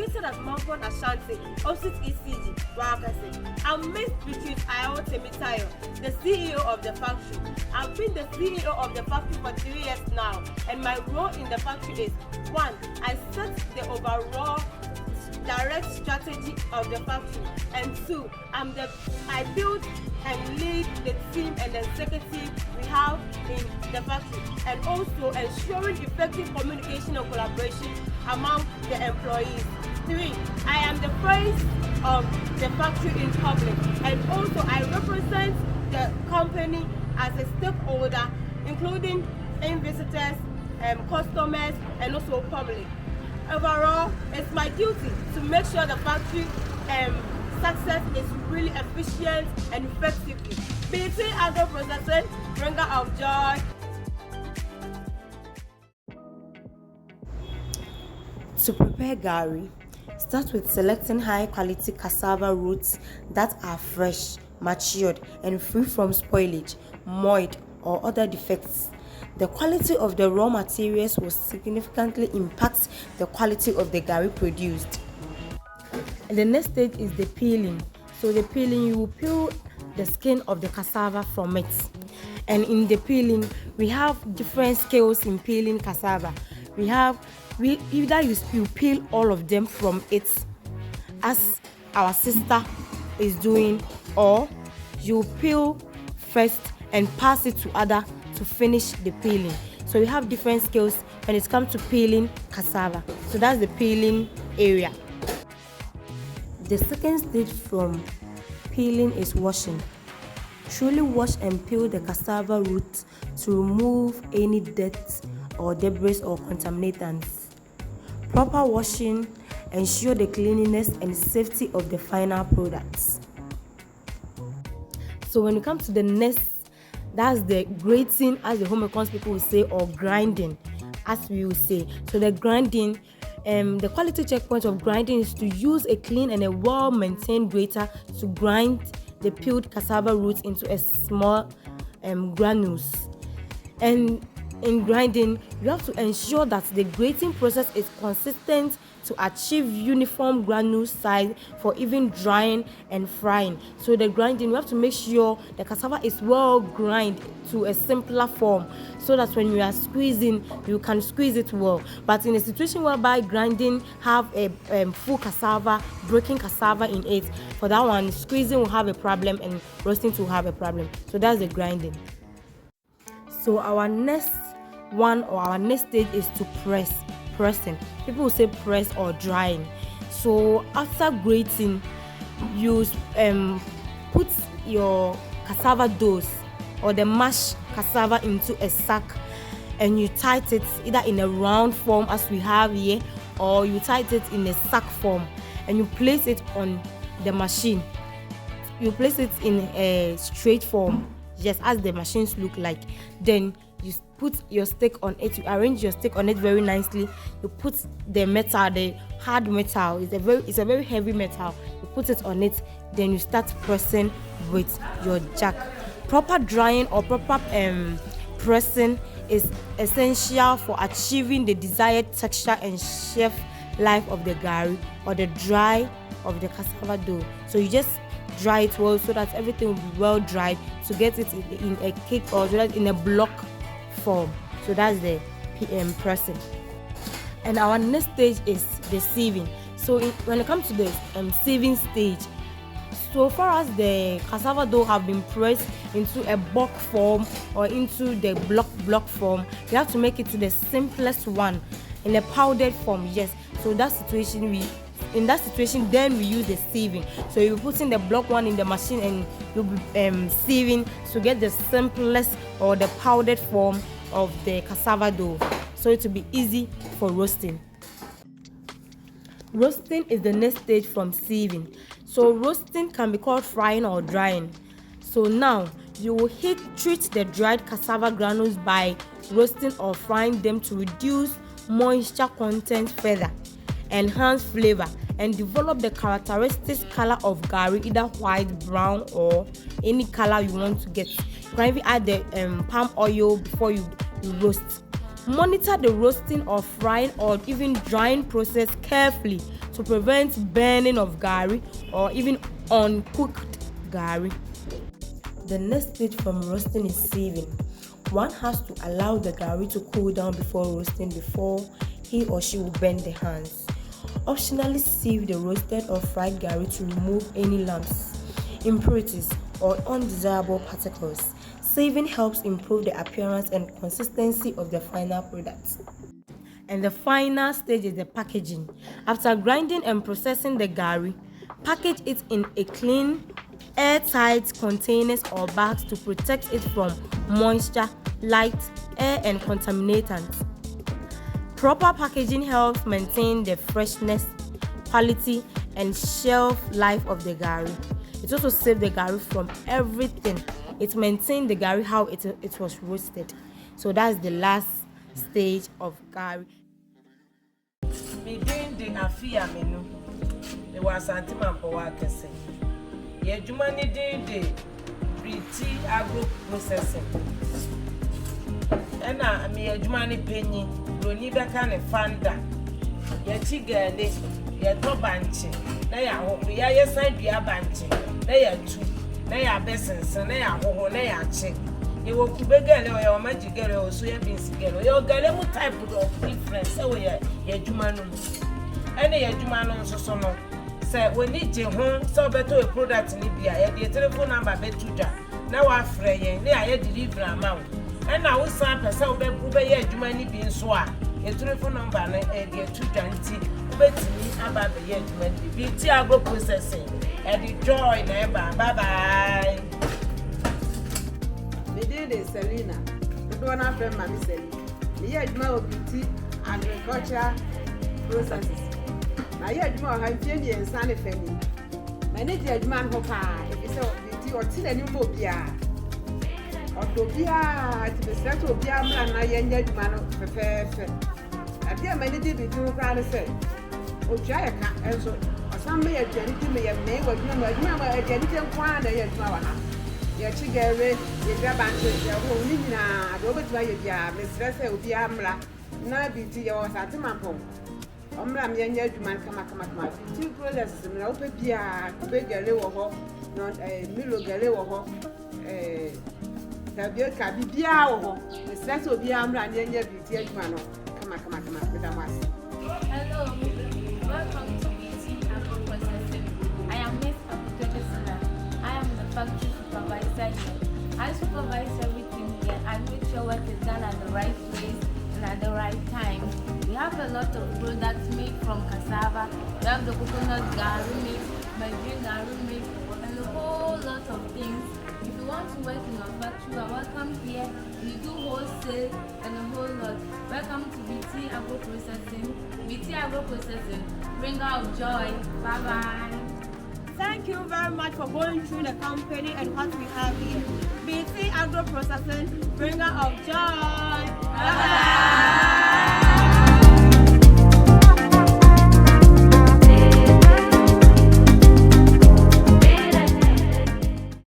located at Mampong, Ashanti, opposite ECG, Wakase. I'm Miss Beatee Temitayo, the CEO of the factory. I've been the CEO of the factory for 3 years now, and my role in the factory is 1. I set the overall direct strategy of the factory, and 2, I build and lead the team and the executive we have in the factory, and also ensuring effective communication and collaboration among the employees. 3, I am the face of the factory in public, and also I represent the company as a stakeholder, including visitors, customers, and also public. Overall, it's my duty to make sure the factory success is really efficient and effectively. Beatee Agro processing, bringer of joy. To prepare Gari, start with selecting high quality cassava roots that are fresh, matured, and free from spoilage, mold, or other defects. The quality of the raw materials will significantly impact the quality of the Gari produced. And the next stage is the peeling. So the peeling, you will peel the skin of the cassava from it. And in the peeling, we have different scales in peeling cassava. Either you peel all of them from it, as our sister is doing, or you peel first and pass it to other to finish the peeling. So we have different scales when it comes to peeling cassava. So that's the peeling area. The second stage from peeling is washing. Truly wash and peel the cassava root to remove any dirt or debris or contaminants. Proper washing ensure the cleanliness and safety of the final products. So when it comes to the next, that's the grating, as the home econs people will say, or grinding, as we will say. So the grinding, the quality checkpoint of grinding is to use a clean and a well-maintained grater to grind the peeled cassava roots into a small granules. And in grinding, you have to ensure that the grating process is consistent to achieve uniform granule size for even drying and frying. So the grinding, you have to make sure the cassava is well grind to a simpler form, so that when you are squeezing, you can squeeze it well. But in a situation whereby grinding have a full cassava, breaking cassava in it, for that one, squeezing will have a problem and roasting will have a problem. So that's the grinding. So our next stage is to pressing. People will say press or drying. So after grating, you put your cassava doughs or the mashed cassava into a sack, and you tie it either in a round form as we have here, or you tie it in a sack form, and you place it on the machine. You place it in a straight form, just as the machines look like. Then you put your stick on it. You arrange your stick on it very nicely. You put the metal, the hard metal. It's a very heavy metal. You put it on it. Then you start pressing with your jack. Proper drying or proper pressing is essential for achieving the desired texture and shelf life of the Gari or the dry of the cassava dough. So you just dry it well so that everything will be well dried to get it in a cake or in a block form. So that's the pressing. And our next stage is the sieving. So when it comes to the sieving stage, so far as the cassava dough have been pressed into a bulk form or into the block form, you have to make it to the simplest one in a powdered form. Yes. So in that situation, then we use the sieving. So you put in the block one in the machine and you'll be sieving to get the simplest or the powdered form of the cassava dough, so it will be easy for roasting. Roasting is the next stage from sieving. So roasting can be called frying or drying. So now you will treat the dried cassava granules by roasting or frying them to reduce moisture content further, enhance flavor, and develop the characteristic color of Gari, either white, brown, or any color you want to get. You can even add the palm oil before you roast. Monitor the roasting or frying or even drying process carefully to prevent burning of gari or even uncooked gari. The next stage from roasting is sieving. One has to allow the gari to cool down before roasting before he or she will burn the hands. Optionally sieve the roasted or fried gari to remove any lumps, impurities, or undesirable particles. Sieving helps improve the appearance and consistency of the final product. And the final stage is the packaging. After grinding and processing the gari, package it in a clean, airtight containers or bags to protect it from moisture, light, air, and contaminants. Proper packaging helps maintain the freshness, quality, and shelf life of the gari. It also saves the gari from everything. It maintains the gari how it was roasted. So that's the last stage of gari. Gringding afia menu. It was Ashanti Mampong Cassava. Ye jumani de Beatee Agro processing. Ena me ye jumani penny. Roni beka ne fanda. Ye chigale. Ye to banchi. Na ya ho. Ye sign dua banchi. Na ya tu. Na ya besense. Na ya ho. Na ya chi. Ye wo kubegele o ya magigele o so ye binsigele. Ye gale mu type of difference. E ye jumanu. Ene ye jumanu so no. Say we need je ho so beto a product ni bia ye telephone number betu da na wa frɛ yen na ye deliver amount and na wo san pesa wo be ye adwuma ni bi nso a ye telephone number na e de tu da nti wo betimi aba be ye adwuma ni bi ti Agro processing e di joy na e ba bye bye. Me de Selina do na fɛ ma mi Selina me ye adwuma o Beatee agriculture processes. Na ye adwuma ha mfie ni ensa ne fani ma ne di adwuma no pa e se Beatee o ti na ni mo bia o do bia ti be se to bia mra na ye nya adwuma no fefefe ade ma ne di Beatee no kra ne se o twa ye ka enso o san me ye adwani ti me ye me wa adwuma ma adwani ti nkwa na ye adwuma wa ha ye chi Gari ye graba nso ye ho ni nyina do betu ye bia me stress e obi amra na Beatee ye o Ashanti Mampong omra me nya adwuma kama Beatee process me na ope bia be Gari wo ho no milo Gari wo ho tabio ka bibia wo ho me stress obi amra na nya Beatee adwuma no kama me da mas. Hello, welcome to Beatee Agro processing. I am Miss Cassava. I am the factory supervisor here. I supervise everything here and make sure work is done at the right place and at the right time. We have a lot of products made from cassava. We have the coconut gari mix, margarine gari mix, and a whole lot of things. If you want to work in our factory, you are welcome here. We do wholesale and a whole lot. Welcome to Beatee Agro processing. Beatee Agro processing, bring out joy. Bye bye. Thank you very much for going through the company and what we have here. Beatee Agro processing, bringer of joy. Bye bye.